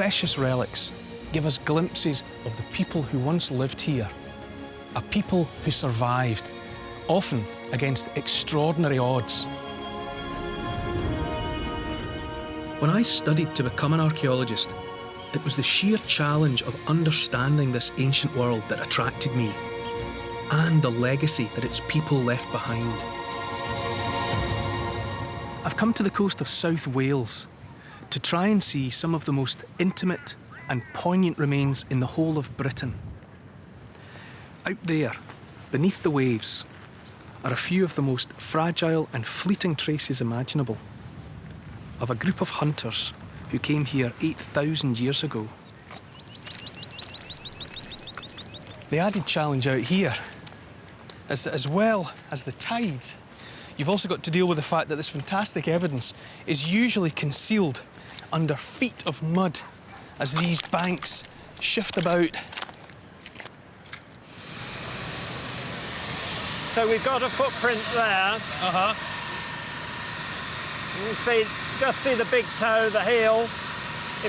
precious relics give us glimpses of the people who once lived here, a people who survived, often against extraordinary odds. When I studied to become an archaeologist, it was the sheer challenge of understanding this ancient world that attracted me, and the legacy that its people left behind. I've come to the coast of South Wales to try and see some of the most intimate and poignant remains in the whole of Britain. Out there, beneath the waves, are a few of the most fragile and fleeting traces imaginable of a group of hunters who came here 8,000 years ago. The added challenge out here, as well as the tides, you've also got to deal with the fact that this fantastic evidence is usually concealed under feet of mud as these banks shift about. So we've got a footprint there. You can just see the big toe, the heel,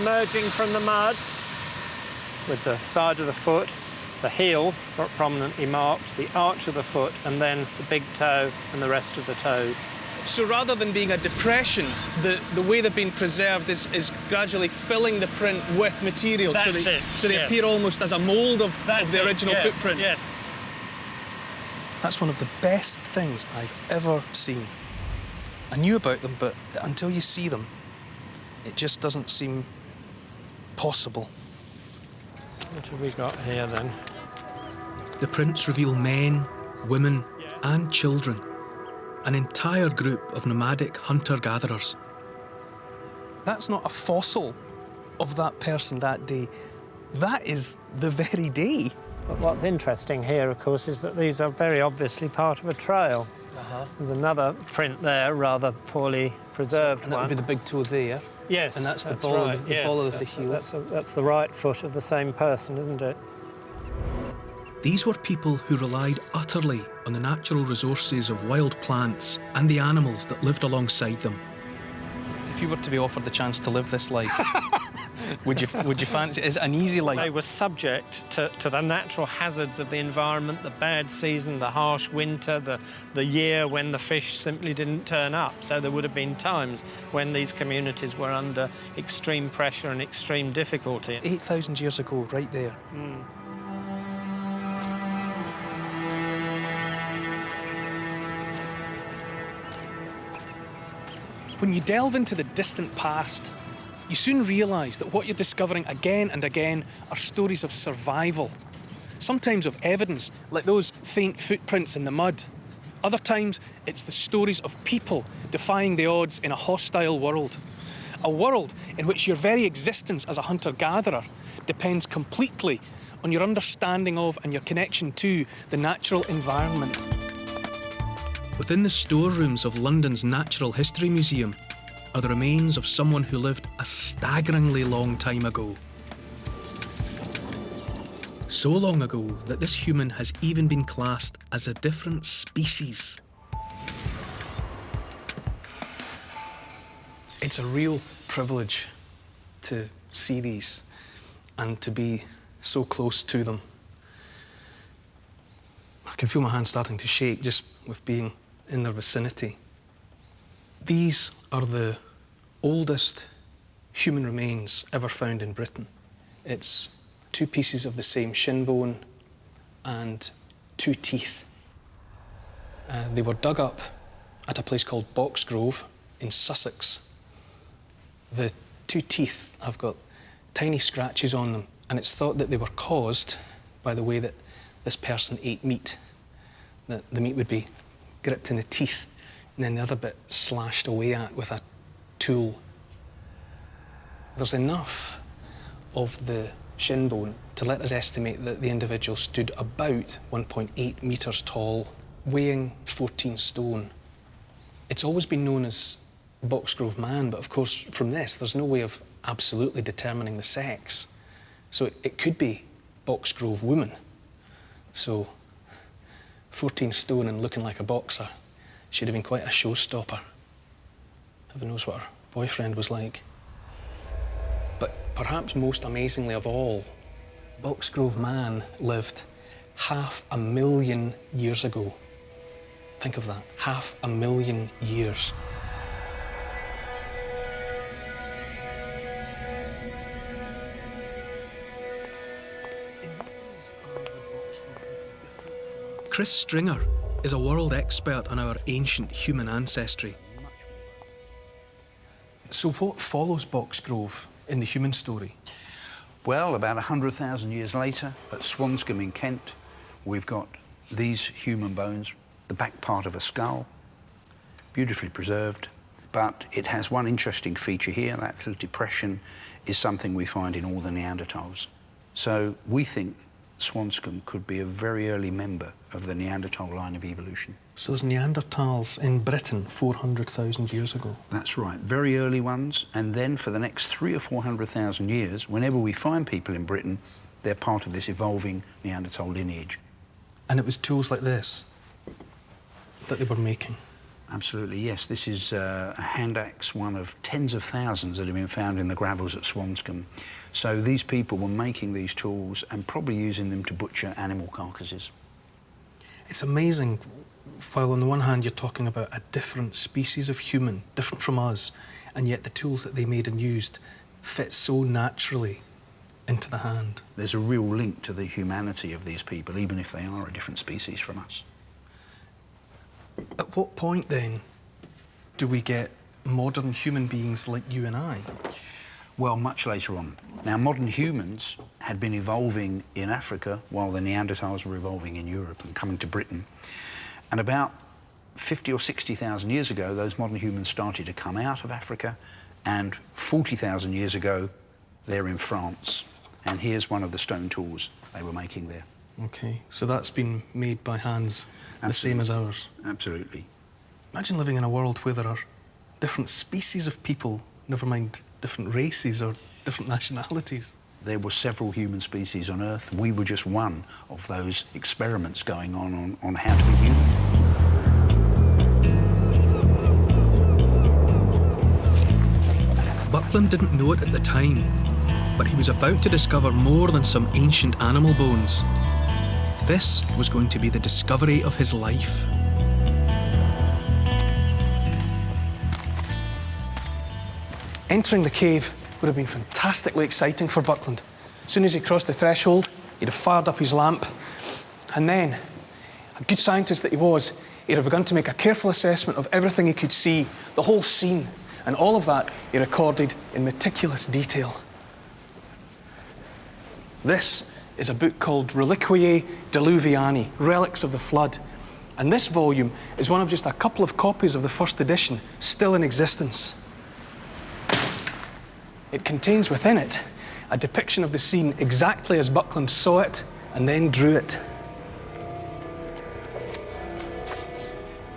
emerging from the mud. With the side of the foot, the heel prominently marked, the arch of the foot, and then the big toe and the rest of the toes. So rather than being a depression, the way they've been preserved is gradually filling the print with material. So they appear almost as a mould of the original footprint. Yes. That's one of the best things I've ever seen. I knew about them, but until you see them, it just doesn't seem possible. What have we got here, then? The prints reveal men, women, and children. An entire group of nomadic hunter-gatherers. That's not a fossil of that person that day. That is the very day. But what's interesting here, of course, is that these are very obviously part of a trail. There's another print there, rather poorly preserved one. That would be the big toe there. Yes, and that's the ball of the heel. That's the right foot of the same person, isn't it? These were people who relied utterly on the natural resources of wild plants and the animals that lived alongside them. If you were to be offered the chance to live this life, would you fancy it? Is it an easy life? They were subject to the natural hazards of the environment, the bad season, the harsh winter, the year when the fish simply didn't turn up. So there would have been times when these communities were under extreme pressure and extreme difficulty. 8,000 years ago, right there. When you delve into the distant past, you soon realise that what you're discovering again and again are stories of survival. Sometimes of evidence, like those faint footprints in the mud. Other times, it's the stories of people defying the odds in a hostile world. A world in which your very existence as a hunter-gatherer depends completely on your understanding of and your connection to the natural environment. Within the storerooms of London's Natural History Museum are the remains of someone who lived a staggeringly long time ago. So long ago that this human has even been classed as a different species. It's a real privilege to see these and to be so close to them. I can feel my hand starting to shake just with being in their vicinity. These are the oldest human remains ever found in Britain. It's two pieces of the same shin bone and two teeth. They were dug up at a place called Boxgrove in Sussex. The two teeth have got tiny scratches on them, and it's thought that they were caused by the way that this person ate meat. That the meat would be gripped in the teeth, and then the other bit slashed away at with a tool. There's enough of the shin bone to let us estimate that the individual stood about 1.8 metres tall, weighing 14 stone. It's always been known as Boxgrove man, but of course from this there's no way of absolutely determining the sex. So it could be Boxgrove woman. So 14 stone and looking like a boxer should have been quite a showstopper. Heaven knows what her boyfriend was like. But perhaps most amazingly of all, Boxgrove man lived 500,000 years ago. Think of that, 500,000 years. Chris Stringer is a world expert on our ancient human ancestry. So what follows Boxgrove in the human story? Well, about 100,000 years later, at Sunken in Kent, we've got these human bones, the back part of a skull, beautifully preserved, but it has one interesting feature here. That little depression is something we find in all the Neanderthals. So we think Sunken could be a very early member of the Neanderthal line of evolution. So there's Neanderthals in Britain 400,000 years ago? That's right, very early ones, and then for the next 300,000 or 400,000 years, whenever we find people in Britain, they're part of this evolving Neanderthal lineage. And it was tools like this that they were making? Absolutely, yes. This is a hand axe, one of tens of thousands that have been found in the gravels at Sunken. So these people were making these tools and probably using them to butcher animal carcasses. It's amazing, while on the one hand you're talking about a different species of human, different from us, and yet the tools that they made and used fit so naturally into the hand. There's a real link to the humanity of these people, even if they are a different species from us. At what point, then, do we get modern human beings like you and I? Well, much later on. Now, modern humans had been evolving in Africa while the Neanderthals were evolving in Europe and coming to Britain. And about 50 or 60,000 years ago, those modern humans started to come out of Africa, and 40,000 years ago, they're in France. And here's one of the stone tools they were making there. OK, so that's been made by hands the same as ours? Absolutely. Imagine living in a world where there are different species of people, never mind different races or different nationalities. There were several human species on Earth. We were just one of those experiments going on how to be human. Buckland didn't know it at the time, but he was about to discover more than some ancient animal bones. This was going to be the discovery of his life. Entering the cave would have been fantastically exciting for Buckland. As soon as he crossed the threshold, he'd have fired up his lamp, and then, a good scientist that he was, he'd have begun to make a careful assessment of everything he could see, the whole scene, and all of that he recorded in meticulous detail. This is a book called Reliquiae Diluviani, Relics of the Flood. And this volume is one of just a couple of copies of the first edition still in existence. It contains within it a depiction of the scene exactly as Buckland saw it and then drew it.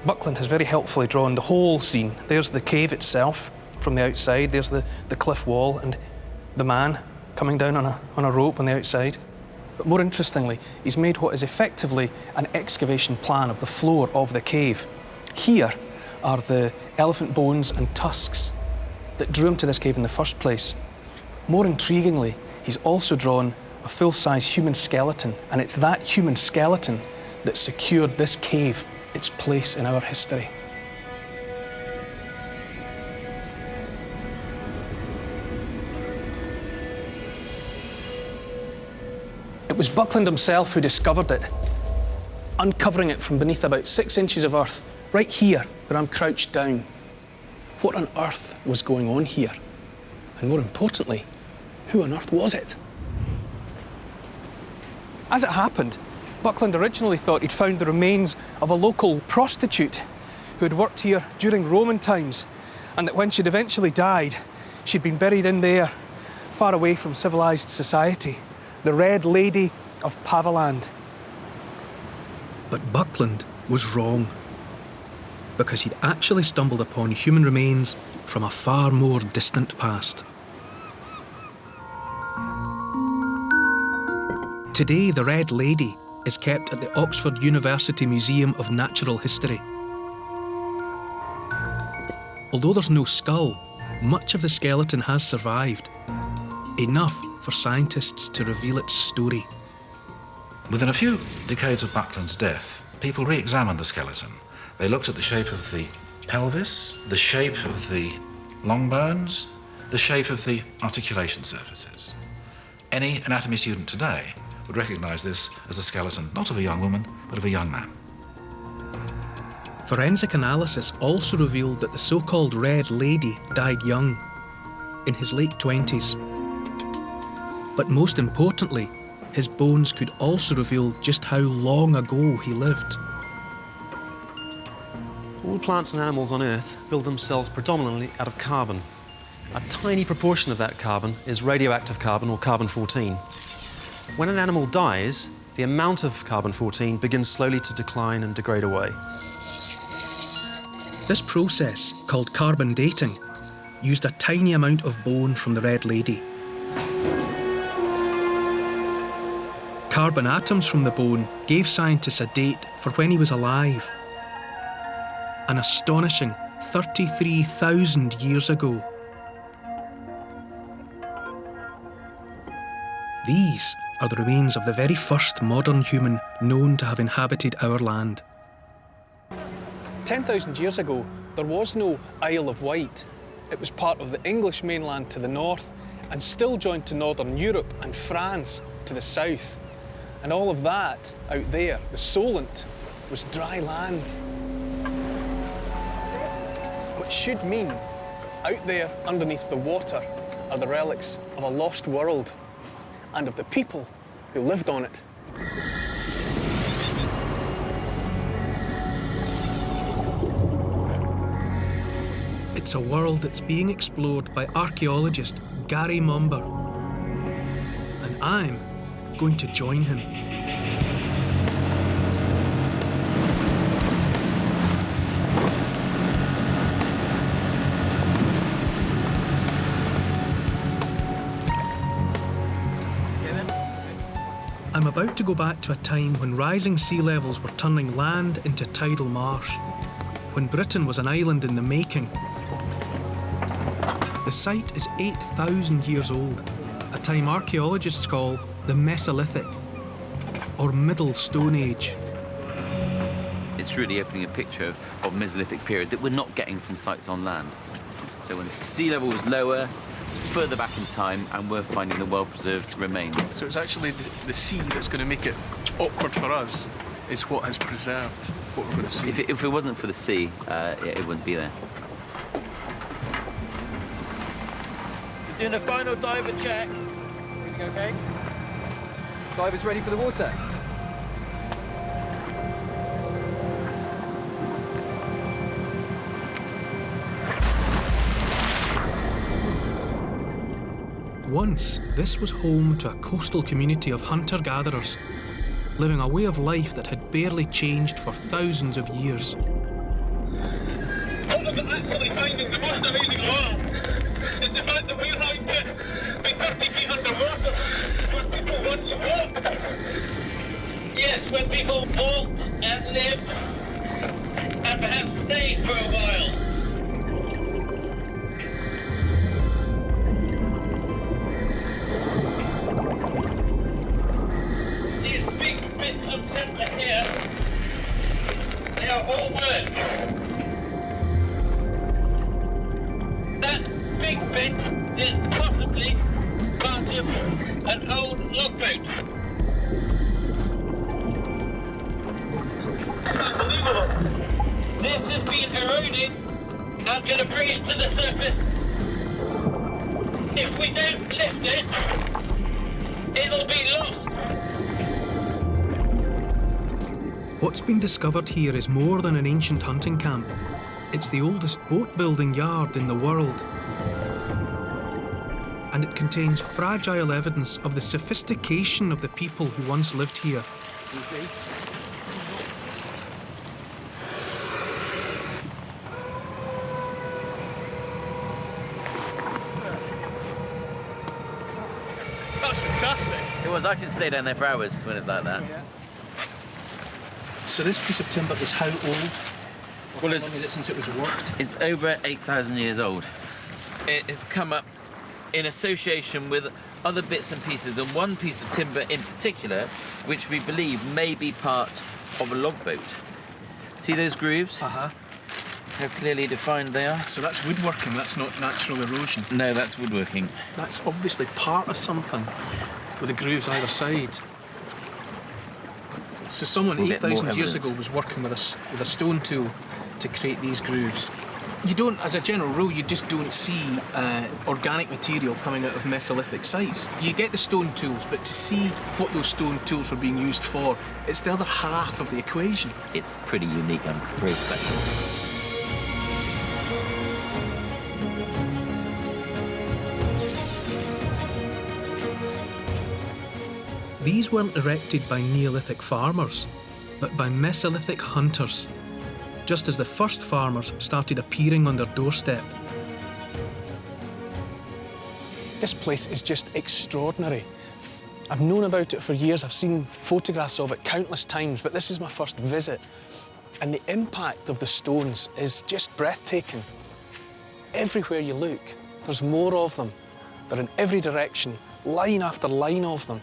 Buckland has very helpfully drawn the whole scene. There's the cave itself from the outside, there's the cliff wall and the man coming down on a rope on the outside. But more interestingly, he's made what is effectively an excavation plan of the floor of the cave. Here are the elephant bones and tusks that drew him to this cave in the first place. More intriguingly, he's also drawn a full-size human skeleton, and it's that human skeleton that secured this cave its place in our history. It was Buckland himself who discovered it, uncovering it from beneath about 6 inches of earth, right here, where I'm crouched down. What on earth was going on here? And more importantly, who on earth was it? As it happened, Buckland originally thought he'd found the remains of a local prostitute who had worked here during Roman times, and that when she'd eventually died, she'd been buried in there, far away from civilised society. The Red Lady of Paviland. But Buckland was wrong, because he'd actually stumbled upon human remains from a far more distant past. Today, the Red Lady is kept at the Oxford University Museum of Natural History. Although there's no skull, much of the skeleton has survived. enough for scientists to reveal its story. Within a few decades of Buckland's death, people re-examined the skeleton. They looked at the shape of the pelvis, the shape of the long bones, the shape of the articulation surfaces. Any anatomy student today would recognise this as a skeleton not of a young woman, but of a young man. Forensic analysis also revealed that the so-called Red Lady died young, in his late 20s. But most importantly, his bones could also reveal just how long ago he lived. All plants and animals on Earth build themselves predominantly out of carbon. A tiny proportion of that carbon is radioactive carbon, or carbon-14. When an animal dies, the amount of carbon-14 begins slowly to decline and degrade away. This process, called carbon dating, used a tiny amount of bone from the Red Lady. Carbon atoms from the bone gave scientists a date for when he was alive. An astonishing 33,000 years ago. These are the remains of the very first modern human known to have inhabited our land. 10,000 years ago, there was no Isle of Wight. It was part of the English mainland to the north and still joined to northern Europe and France to the south. And all of that out there, the Solent, was dry land. Which should mean out there underneath the water are the relics of a lost world and of the people who lived on it. It's a world that's being explored by archaeologist Gary Momber. And I'm going to join him. I'm about to go back to a time when rising sea levels were turning land into tidal marsh, when Britain was an island in the making. The site is 8,000 years old, a time archaeologists call the Mesolithic, or Middle Stone Age. It's really opening a picture of Mesolithic period that we're not getting from sites on land. So when sea level was lower, further back in time, and we're finding the well-preserved remains. So it's actually the sea that's going to make it awkward for us, is what has preserved what we're going to see. If it wasn't for the sea, it wouldn't be there. We're doing a final diver check. Everything okay? Divers ready for the water? Once, this was home to a coastal community of hunter-gatherers, living a way of life that had barely changed for thousands of years. One of the actually finding the most amazing of all is the fact that we're going to be 30 feet underwater where people once walked. Yes, where people walked and lived and perhaps stayed for a while. These big bits of timber here, they are all wood. That big bit is possibly part of an old logboat. Unbelievable. This has been eroded. I'm going to bring it to the surface. If we don't lift it, it'll be lost. What's been discovered here is more than an ancient hunting camp. It's the oldest boat-building yard in the world. And it contains fragile evidence of the sophistication of the people who once lived here. That's fantastic. It was. I could stay down there for hours when it's like that. So this piece of timber is how old? Well, How long is it since it was worked? It's over 8,000 years old. It has come up in association with other bits and pieces, and one piece of timber in particular, which we believe may be part of a logboat. See those grooves? Uh-huh. How clearly defined they are? So that's woodworking, that's not natural erosion. No, that's woodworking. That's obviously part of something, with the grooves either side. So someone We'll get more 8,000 years ago evidence. was working with a stone tool to create these grooves. You don't, as a general rule, you just don't see organic material coming out of Mesolithic sites. You get the stone tools, but to see what those stone tools were being used for, it's the other half of the equation. It's pretty unique and very special. These weren't erected by Neolithic farmers, but by Mesolithic hunters, just as the first farmers started appearing on their doorstep. This place is just extraordinary. I've known about it for years, I've seen photographs of it countless times, but this is my first visit. And the impact of the stones is just breathtaking. Everywhere you look, there's more of them. They're in every direction, line after line of them.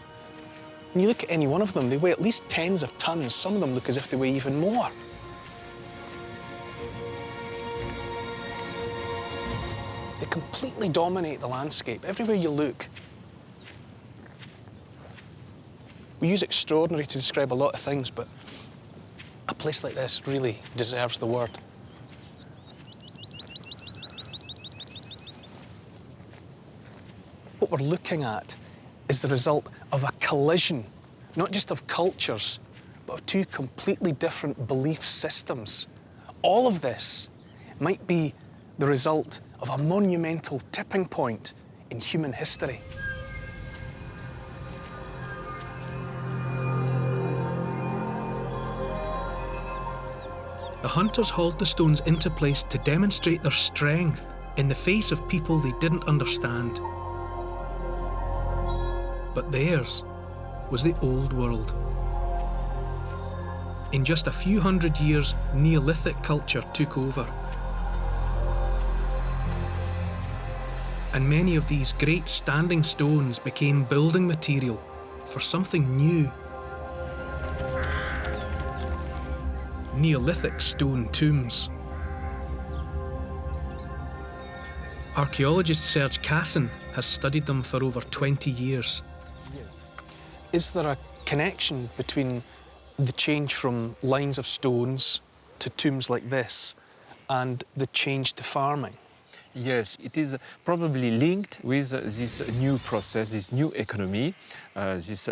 When you look at any one of them, they weigh at least tens of tons. Some of them look as if they weigh even more. They completely dominate the landscape, everywhere you look. We use extraordinary to describe a lot of things, but a place like this really deserves the word. What we're looking at is the result of a collision, not just of cultures, but of two completely different belief systems. All of this might be the result of a monumental tipping point in human history. The hunters hauled the stones into place to demonstrate their strength in the face of people they didn't understand. But theirs was the old world. In just a few hundred years, Neolithic culture took over. And many of these great standing stones became building material for something new. Neolithic stone tombs. Archaeologist Serge Cassin has studied them for over 20 years. Is there a connection between the change from lines of stones to tombs like this and the change to farming? Yes, it is probably linked with this new process, this new economy, this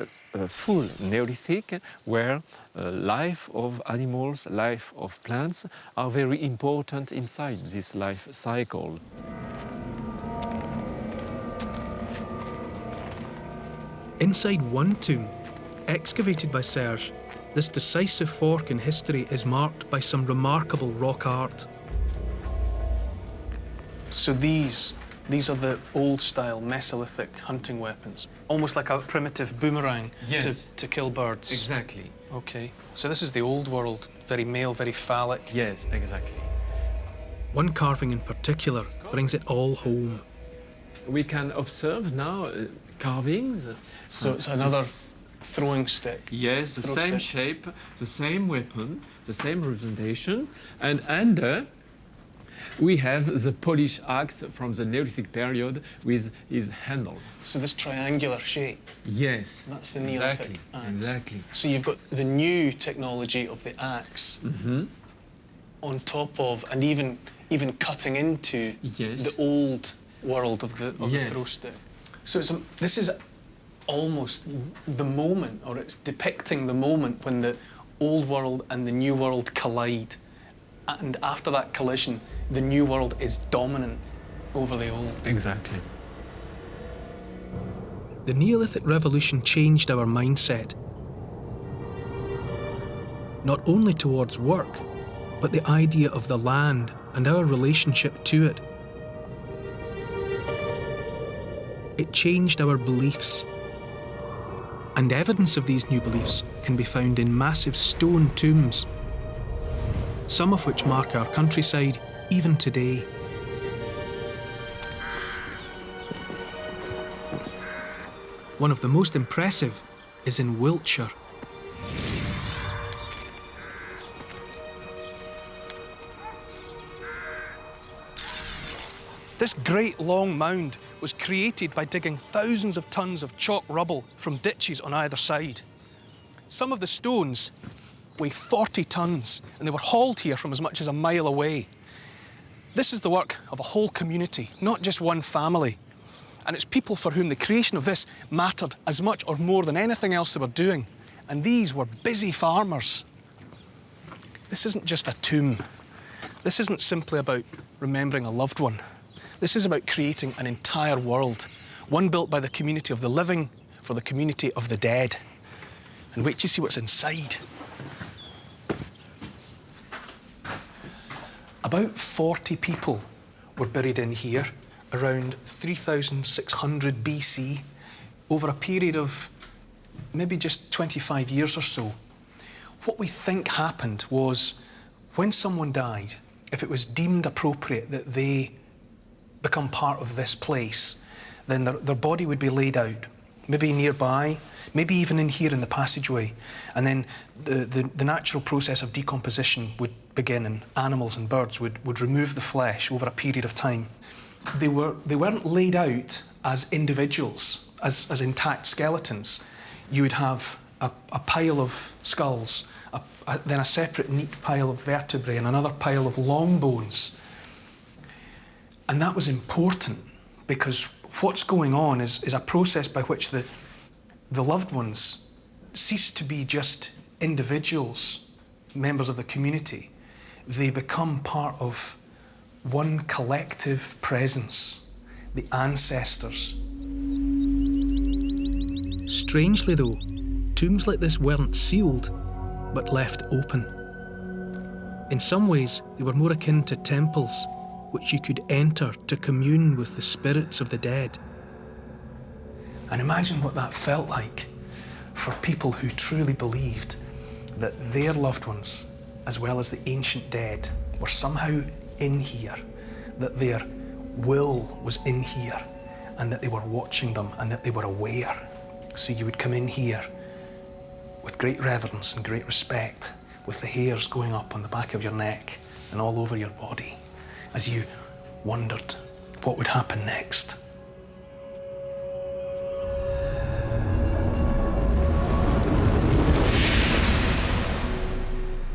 full Neolithic, where life of animals, life of plants are very important inside this life cycle. Inside one tomb, excavated by Serge, this decisive fork in history is marked by some remarkable rock art. So these are the old-style Mesolithic hunting weapons, almost like a primitive boomerang to kill birds. Exactly. Okay, so this is the old world, very male, very phallic. Yes, exactly. One carving in particular brings it all home. We can observe now carvings. So it's another throwing stick. Yes, the Throw same stick. shape, the same weapon, the same representation, and under we have the Polish axe from the Neolithic period with his handle. So this triangular shape, Yes, that's the Neolithic exactly, axe. exactly. So you've got the new technology of the axe on top of, and even cutting into Yes. the old world of the Yes. throw stick. So this is almost the moment, or it's depicting the moment when the old world and the new world collide. And after that collision, the new world is dominant over the old. Exactly. The Neolithic revolution changed our mindset. Not only towards work, but the idea of the land and our relationship to it. It changed our beliefs. And evidence of these new beliefs can be found in massive stone tombs, some of which mark our countryside even today. One of the most impressive is in Wiltshire. This great long mound was created by digging thousands of tons of chalk rubble from ditches on either side. Some of the stones weigh 40 tons, and they were hauled here from as much as a mile away. This is the work of a whole community, not just one family. And it's people for whom the creation of this mattered as much or more than anything else they were doing. And these were busy farmers. This isn't just a tomb. This isn't simply about remembering a loved one. This is about creating an entire world, one built by the community of the living for the community of the dead. And wait till you see what's inside. About 40 people were buried in here around 3600 BC over a period of maybe just 25 years or so. What we think happened was when someone died, if it was deemed appropriate that they become part of this place, then their body would be laid out, maybe nearby, maybe even in here in the passageway. And then the natural process of decomposition would begin, and animals and birds would remove the flesh over a period of time. They weren't laid out as individuals, as intact skeletons. You would have a pile of skulls, then a separate neat pile of vertebrae and another pile of long bones. And that was important because what's going on is a process by which the loved ones cease to be just individuals, members of the community. They become part of one collective presence, the ancestors. Strangely though, tombs like this weren't sealed, but left open. In some ways, they were more akin to temples, which you could enter to commune with the spirits of the dead. And imagine what that felt like for people who truly believed that their loved ones, as well as the ancient dead, were somehow in here, that their will was in here, and that they were watching them and that they were aware. So you would come in here with great reverence and great respect, with the hairs going up on the back of your neck and all over your body, as you wondered what would happen next.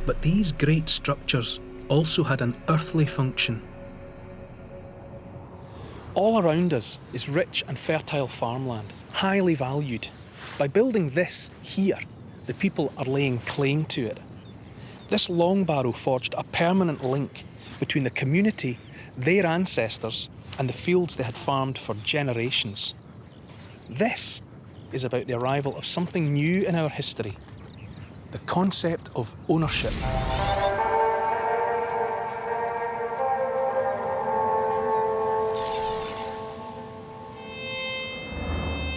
But these great structures also had an earthly function. All around us is rich and fertile farmland, highly valued. By building this here, the people are laying claim to it. This long barrow forged a permanent link between the community, their ancestors, and the fields they had farmed for generations. This is about the arrival of something new in our history, the concept of ownership.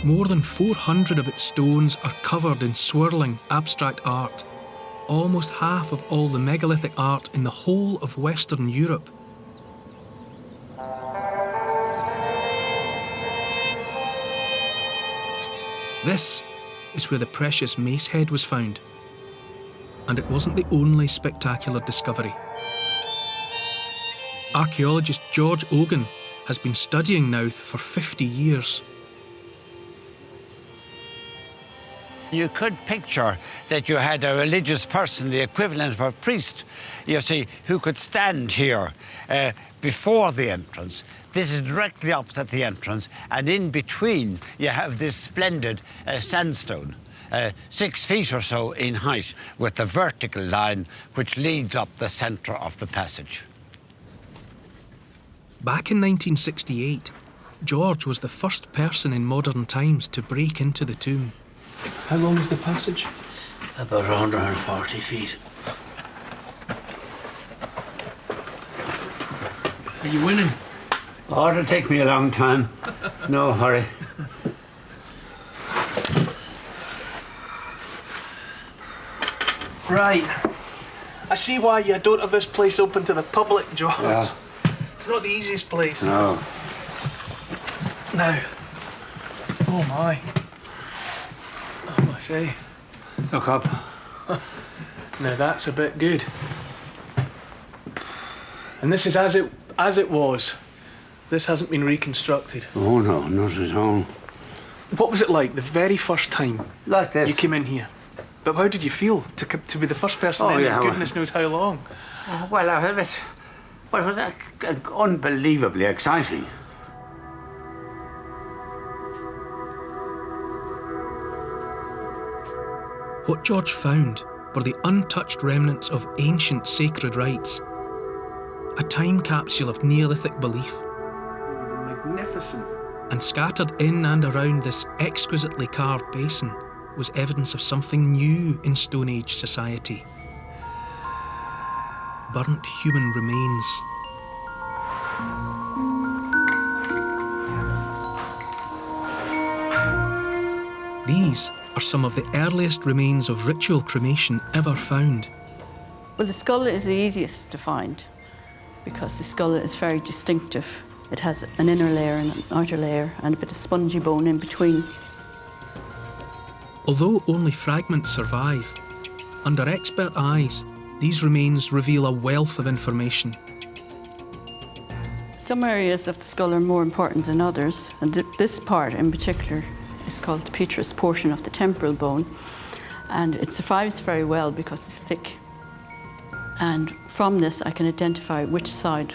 More than 400 of its stones are covered in swirling abstract art, almost half of all the megalithic art in the whole of Western Europe. This is where the precious mace head was found. And it wasn't the only spectacular discovery. Archaeologist George Ogan has been studying Knowth for 50 years. You could picture that you had a religious person, the equivalent of a priest, you see, who could stand here before the entrance. This is directly opposite the entrance, and in between you have this splendid sandstone, 6 feet or so in height, with the vertical line which leads up the centre of the passage. Back in 1968, George was the first person in modern times to break into the tomb. How long is the passage? About 140 feet. Are you winning? Oh, it'll take me a long time. No hurry. Right. I see why you don't have this place open to the public, George. Yeah. It's not the easiest place. No. Now, oh my. I say. Look up. Now that's a bit good. And this is as it was. This hasn't been reconstructed. Oh no, not at all. What was it like the very first time Like this. you came in here? But how did you feel to be the first person in yeah, goodness knows how long? Well, it was unbelievably exciting. What George found were the untouched remnants of ancient sacred rites. A time capsule of Neolithic belief. Magnificent. And scattered in and around this exquisitely carved basin was evidence of something new in Stone Age society. Burnt human remains. These are some of the earliest remains of ritual cremation ever found. Well, the skull is the easiest to find because the skull is very distinctive. It has an inner layer and an outer layer and a bit of spongy bone in between. Although only fragments survive, under expert eyes, these remains reveal a wealth of information. Some areas of the skull are more important than others, and this part in particular is called the petrous portion of the temporal bone, and it survives very well because it's thick. And from this I can identify which side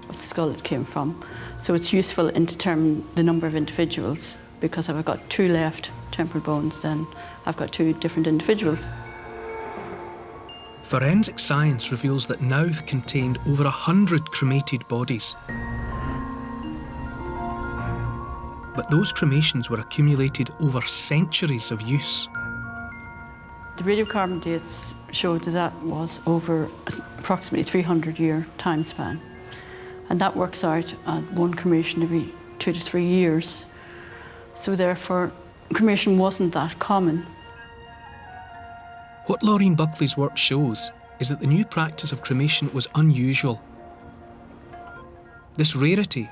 of the skull it came from. So it's useful in determining the number of individuals, because if I've got two left temporal bones, then I've got two different individuals. Forensic science reveals that Knowth contained over 100 cremated bodies. But those cremations were accumulated over centuries of use. The radiocarbon dates showed that was over approximately 300-year time span. And that works out at one cremation every 2 to 3 years. So therefore, cremation wasn't that common. What Laureen Buckley's work shows is that the new practice of cremation was unusual. This rarity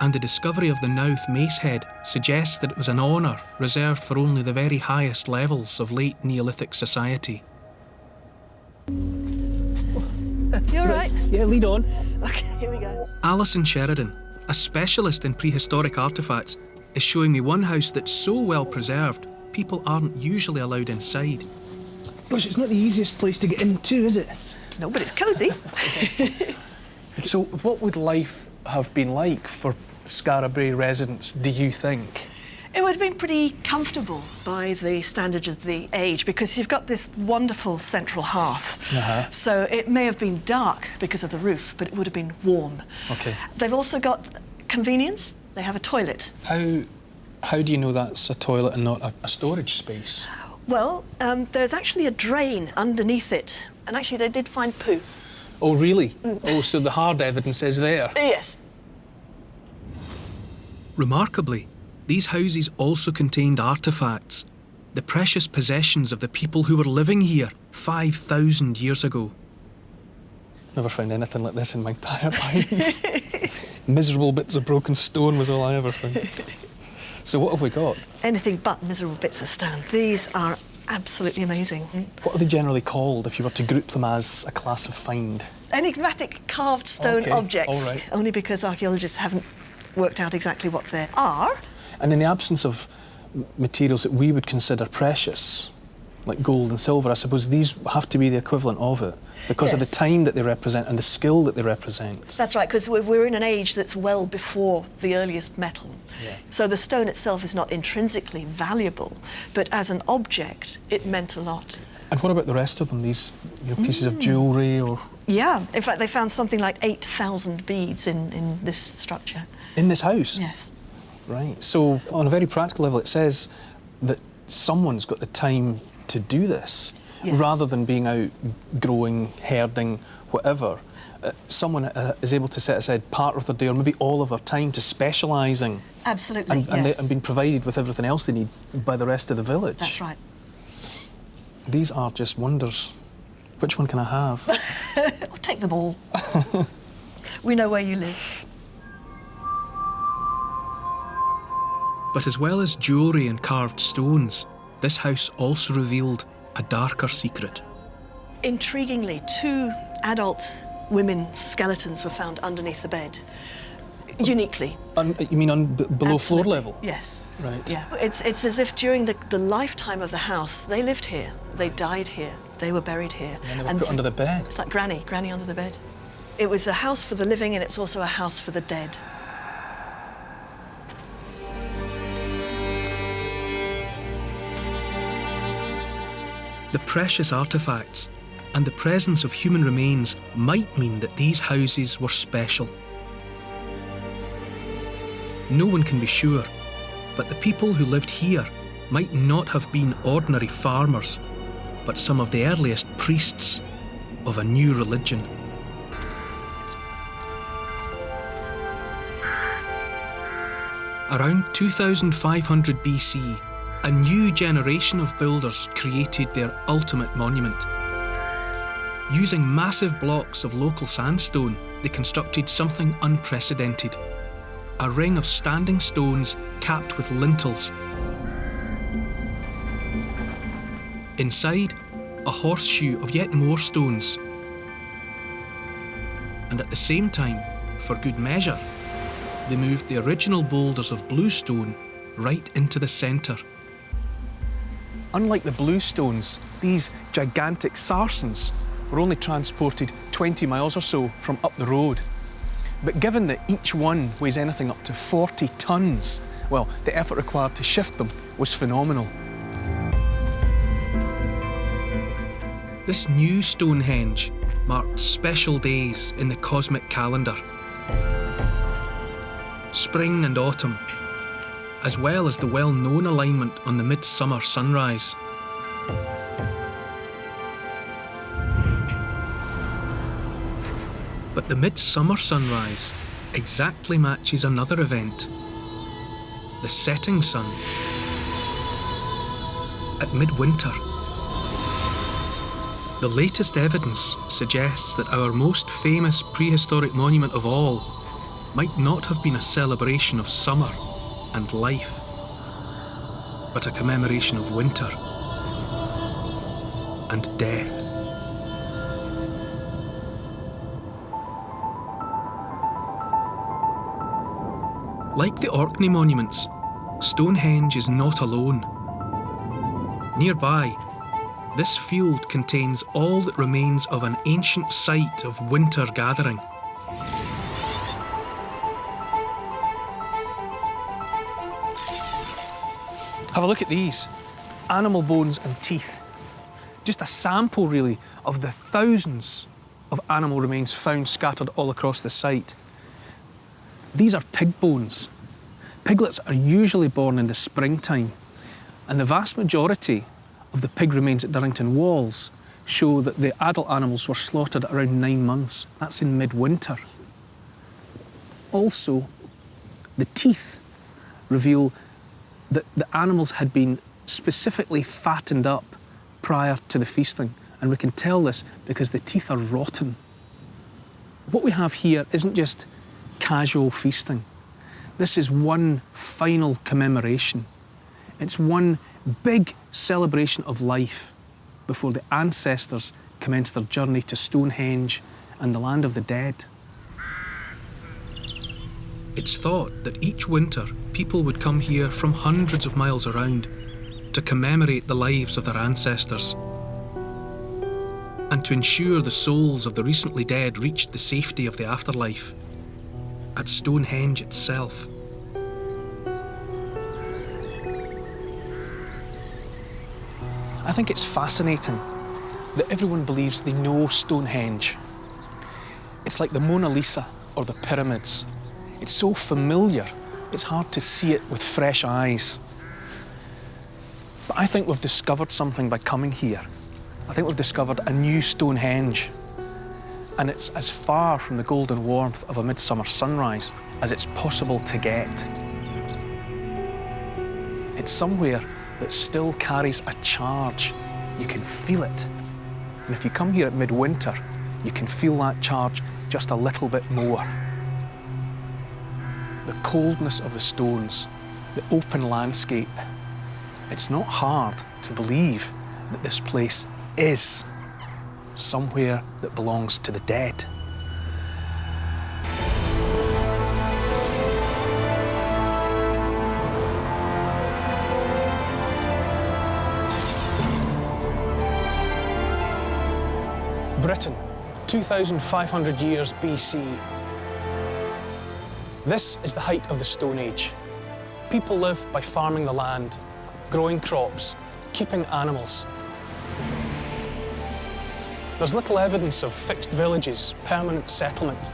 and the discovery of the Knowth mace head suggests that it was an honour reserved for only the very highest levels of late Neolithic society. You all right? Yeah, lead on. Okay, here we go. Alison Sheridan, a specialist in prehistoric artefacts, is showing me one house that's so well preserved, people aren't usually allowed inside. Gosh, it's not the easiest place to get into, is it? No, but it's cosy. So what would life have been like for Scarabray residents, do you think? It would have been pretty comfortable by the standards of the age, because you've got this wonderful central hearth. So it may have been dark because of the roof, but it would have been warm. Okay. They've also got convenience. They have a toilet. How do you know that's a toilet and not a storage space? Well, there's actually a drain underneath it, and actually they did find poo. Oh, really? Oh, so the hard evidence is there? Yes. Remarkably, these houses also contained artefacts, the precious possessions of the people who were living here 5,000 years ago. Never found anything like this in my entire life. Miserable bits of broken stone was all I ever found. So what have we got? Anything but miserable bits of stone. These are absolutely amazing. What are they generally called if you were to group them as a class of find? Enigmatic carved stone objects. All right. Only because archaeologists haven't worked out exactly what they are. And in the absence of materials that we would consider precious, like gold and silver, I suppose these have to be the equivalent of it because of the time that they represent and the skill that they represent. That's right, because we're in an age that's well before the earliest metal. Yeah. So the stone itself is not intrinsically valuable, but as an object, it meant a lot. And what about the rest of them, these pieces of jewellery or...? Yeah, in fact, they found something like 8,000 beads in this structure. In this house? Yes. Right. So, on a very practical level, it says that someone's got the time to do this, rather than being out growing, herding, whatever. Someone is able to set aside part of their day, or maybe all of their time, to specialising. Absolutely, and being provided with everything else they need by the rest of the village. That's right. These are just wonders. Which one can I have? I'll take them all. We know where you live. But as well as jewellery and carved stones, this house also revealed a darker secret. Intriguingly, 2 adult women's skeletons were found underneath the bed, uniquely. You mean below floor level? Yes. Right. Yeah. It's as if during the lifetime of the house, they lived here, they died here, they were buried here. And they were put under the bed. It's like Granny under the bed. It was a house for the living, and it's also a house for the dead. The precious artefacts and the presence of human remains might mean that these houses were special. No one can be sure, but the people who lived here might not have been ordinary farmers, but some of the earliest priests of a new religion. Around 2500 BC, a new generation of builders created their ultimate monument. Using massive blocks of local sandstone, they constructed something unprecedented. A ring of standing stones capped with lintels. Inside, a horseshoe of yet more stones. And at the same time, for good measure, they moved the original boulders of bluestone right into the centre. Unlike the bluestones, these gigantic sarsens were only transported 20 miles or so from up the road. But given that each one weighs anything up to 40 tons, well, the effort required to shift them was phenomenal. This new Stonehenge marked special days in the cosmic calendar. Spring and autumn, as well as the well-known alignment on the midsummer sunrise. But the midsummer sunrise exactly matches another event, the setting sun. At midwinter. The latest evidence suggests that our most famous prehistoric monument of all might not have been a celebration of summer and life, but a commemoration of winter and death. Like the Orkney monuments, Stonehenge is not alone. Nearby, this field contains all that remains of an ancient site of winter gathering. Have a look at these. Animal bones and teeth. Just a sample, really, of the thousands of animal remains found scattered all across the site. These are pig bones. Piglets are usually born in the springtime, and the vast majority of the pig remains at Durrington Walls show that the adult animals were slaughtered at around 9 months. That's in midwinter. Also, the teeth reveal that the animals had been specifically fattened up prior to the feasting, and we can tell this because the teeth are rotten. What we have here isn't just casual feasting. This is one final commemoration. It's one big celebration of life before the ancestors commenced their journey to Stonehenge and the land of the dead. It's thought that each winter people would come here from hundreds of miles around to commemorate the lives of their ancestors and to ensure the souls of the recently dead reached the safety of the afterlife at Stonehenge itself. I think it's fascinating that everyone believes they know Stonehenge. It's like the Mona Lisa or the pyramids. It's so familiar, it's hard to see it with fresh eyes. But I think we've discovered something by coming here. I think we've discovered a new Stonehenge. And it's as far from the golden warmth of a midsummer sunrise as it's possible to get. It's somewhere that still carries a charge. You can feel it. And if you come here at midwinter, you can feel that charge just a little bit more. The coldness of the stones, the open landscape, It's not hard to believe that this place is somewhere that belongs to the dead. Britain, 2,500 years BC. This is the height of the Stone Age. People live by farming the land, growing crops, keeping animals. There's little evidence of fixed villages, permanent settlement.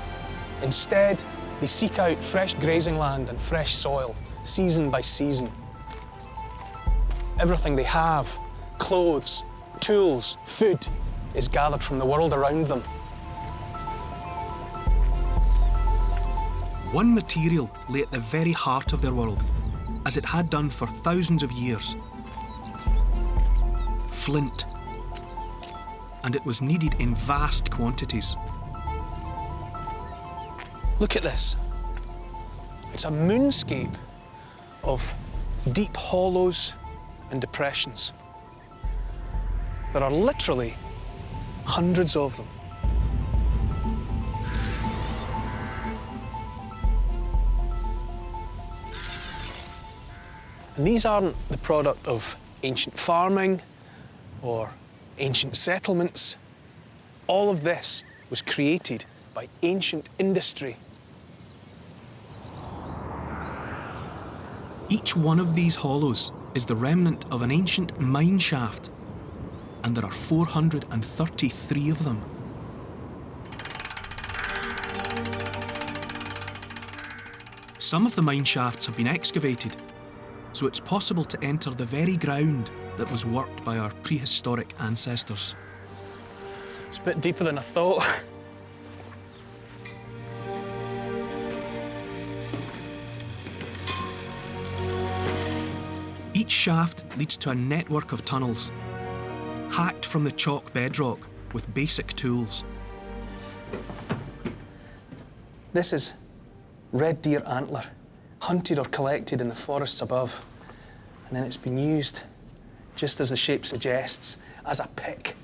Instead, they seek out fresh grazing land and fresh soil, season by season. Everything they have, clothes, tools, food, is gathered from the world around them. One material lay at the very heart of their world, as it had done for thousands of years. Flint. And it was needed in vast quantities. Look at this. It's a moonscape of deep hollows and depressions. There are literally hundreds of them. And these aren't the product of ancient farming or ancient settlements. All of this was created by ancient industry. Each one of these hollows is the remnant of an ancient mine shaft, and there are 433 of them. Some of the mine shafts have been excavated, so it's possible to enter the very ground that was worked by our prehistoric ancestors. It's a bit deeper than I thought. Each shaft leads to a network of tunnels, hacked from the chalk bedrock with basic tools. This is red deer antler, hunted or collected in the forests above, and then it's been used, just as the shape suggests, as a pick.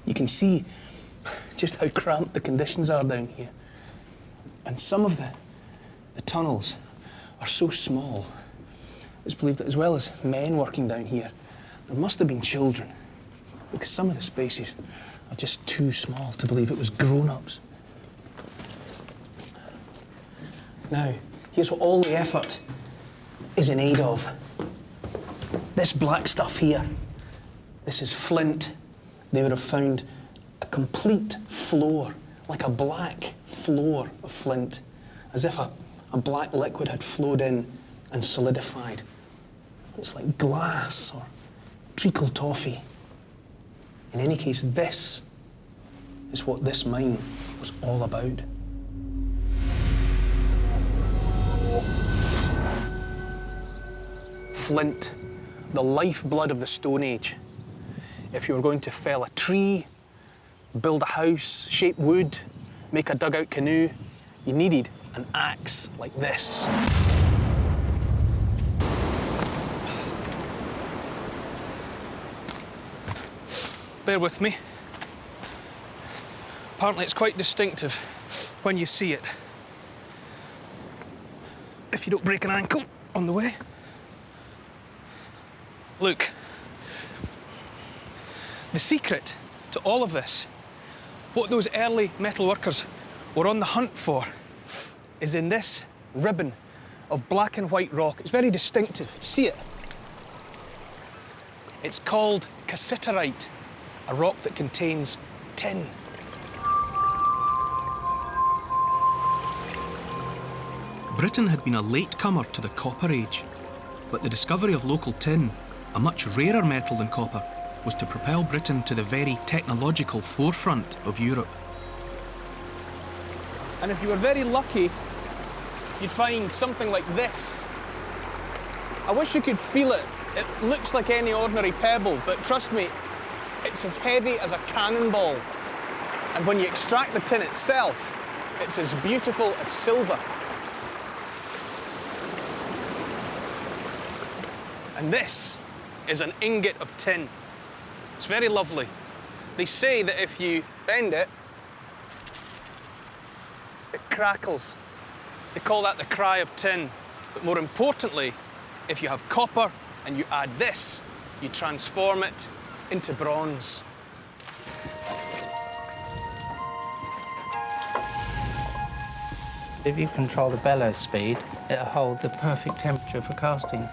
You can see just how cramped the conditions are down here. And some of the tunnels are so small. It's believed that as well as men working down here, there must have been children, because some of the spaces are just too small to believe it was grown-ups. Now, here's what all the effort is in aid of. This black stuff here, this is flint. They would have found a complete floor, like a black floor of flint, as if a black liquid had flowed in and solidified. It's like glass or treacle toffee. In any case, this is what this mine was all about. Flint, the lifeblood of the Stone Age. If you were going to fell a tree, build a house, shape wood, make a dugout canoe, you needed an axe like this. Bear with me. Apparently it's quite distinctive when you see it. If you don't break an ankle on the way. Look. The secret to all of this, what those early metalworkers were on the hunt for, is in this ribbon of black and white rock. It's very distinctive. See it? It's called cassiterite, a rock that contains tin. Britain had been a latecomer to the Copper Age, but the discovery of local tin, a much rarer metal than copper, was to propel Britain to the very technological forefront of Europe. And if you were very lucky, you'd find something like this. I wish you could feel it. It looks like any ordinary pebble, but trust me, it's as heavy as a cannonball. And when you extract the tin itself, it's as beautiful as silver. And this is an ingot of tin. It's very lovely. They say that if you bend it, it crackles. They call that the cry of tin. But more importantly, if you have copper and you add this, you transform it into bronze. If you control the bellows speed, it'll hold the perfect temperature for casting.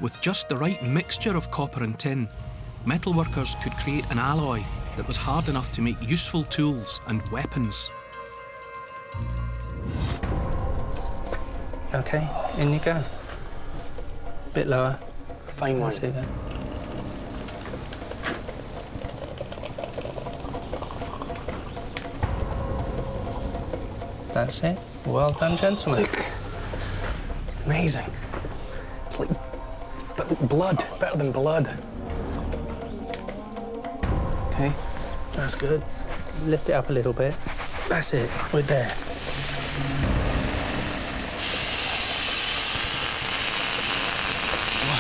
With just the right mixture of copper and tin, metalworkers could create an alloy that was hard enough to make useful tools and weapons. OK, in you go. Bit lower. Fine one. There you go. That's it. Well done, gentlemen. Look. Amazing. It's like blood, better than blood. OK, that's good. Lift it up a little bit. That's it. We're there.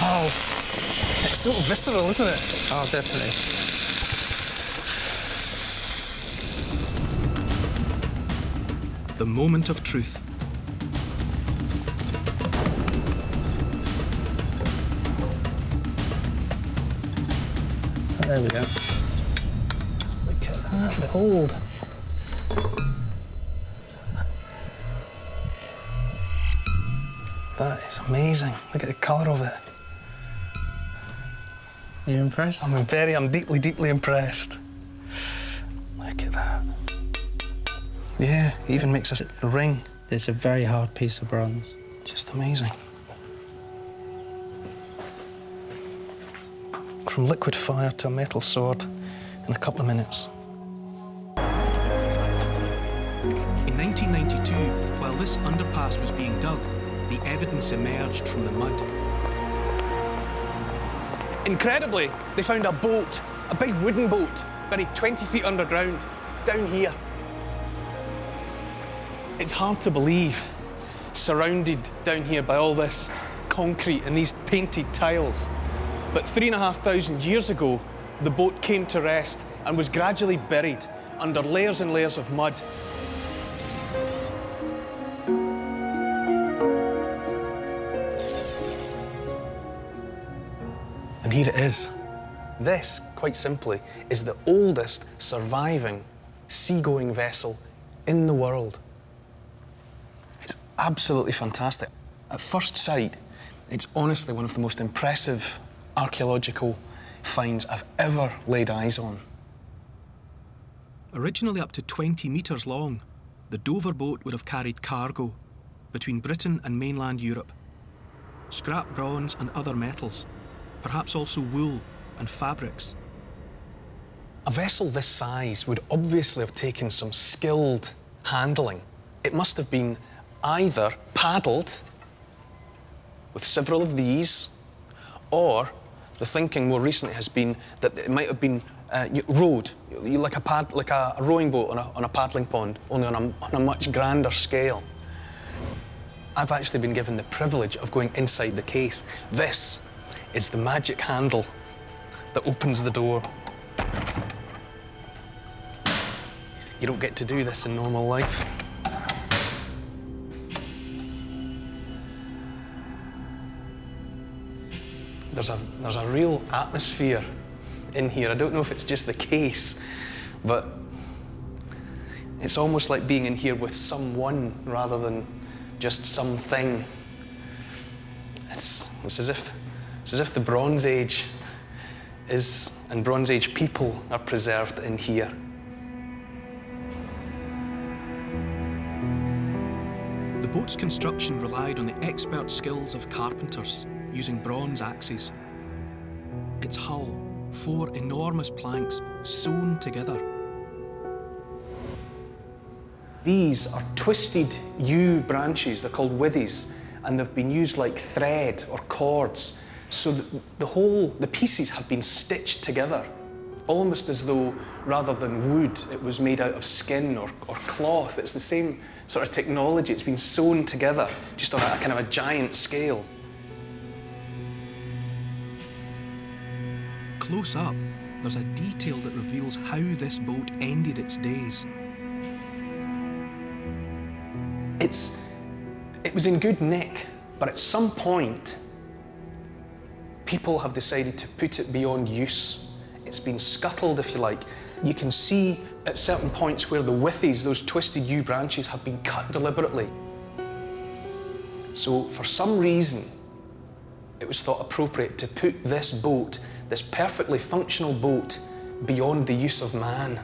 Wow. It's so visceral, isn't it? Oh, definitely. The moment of truth. There we go. Look at that, behold. That is amazing. Look at the colour of it. You're impressed? I'm deeply, deeply impressed. Look at that. Yeah, it even makes a ring. It's a very hard piece of bronze. Just amazing. From liquid fire to a metal sword in a couple of minutes. In 1992, while this underpass was being dug, the evidence emerged from the mud. Incredibly, they found a boat, a big wooden boat, buried 20 feet underground, down here. It's hard to believe, surrounded down here by all this concrete and these painted tiles. But 3,500 years ago, the boat came to rest and was gradually buried under layers and layers of mud. And here it is. This, quite simply, is the oldest surviving seagoing vessel in the world. It's absolutely fantastic. At first sight, it's honestly one of the most impressive archaeological finds I've ever laid eyes on. Originally up to 20 metres long, the Dover boat would have carried cargo between Britain and mainland Europe. Scrap bronze and other metals, perhaps also wool and fabrics. A vessel this size would obviously have taken some skilled handling. It must have been either paddled with several of these, or the thinking more recently has been that it might have been rowed, like a rowing boat on a paddling pond, only on a much grander scale. I've actually been given the privilege of going inside the case. This is the magic handle that opens the door. You don't get to do this in normal life. There's a real atmosphere in here. I don't know if it's just the case, but it's almost like being in here with someone rather than just something. It's as if the Bronze Age is, and Bronze Age people are preserved in here. The boat's construction relied on the expert skills of carpenters using bronze axes. Its hull, 4 enormous planks sewn together. These are twisted yew branches, they're called withies, and they've been used like thread or cords. So the pieces have been stitched together, almost as though, rather than wood, it was made out of skin or cloth. It's the sort of technology. It's been sewn together just on a kind of a giant scale. Close up, there's a detail that reveals how this boat ended its days. It was in good nick, but at some point, people have decided to put it beyond use. It's been scuttled, if you like. You can see at certain points where the withies, those twisted yew branches, have been cut deliberately. So for some reason, it was thought appropriate to put this boat, this perfectly functional boat, beyond the use of man.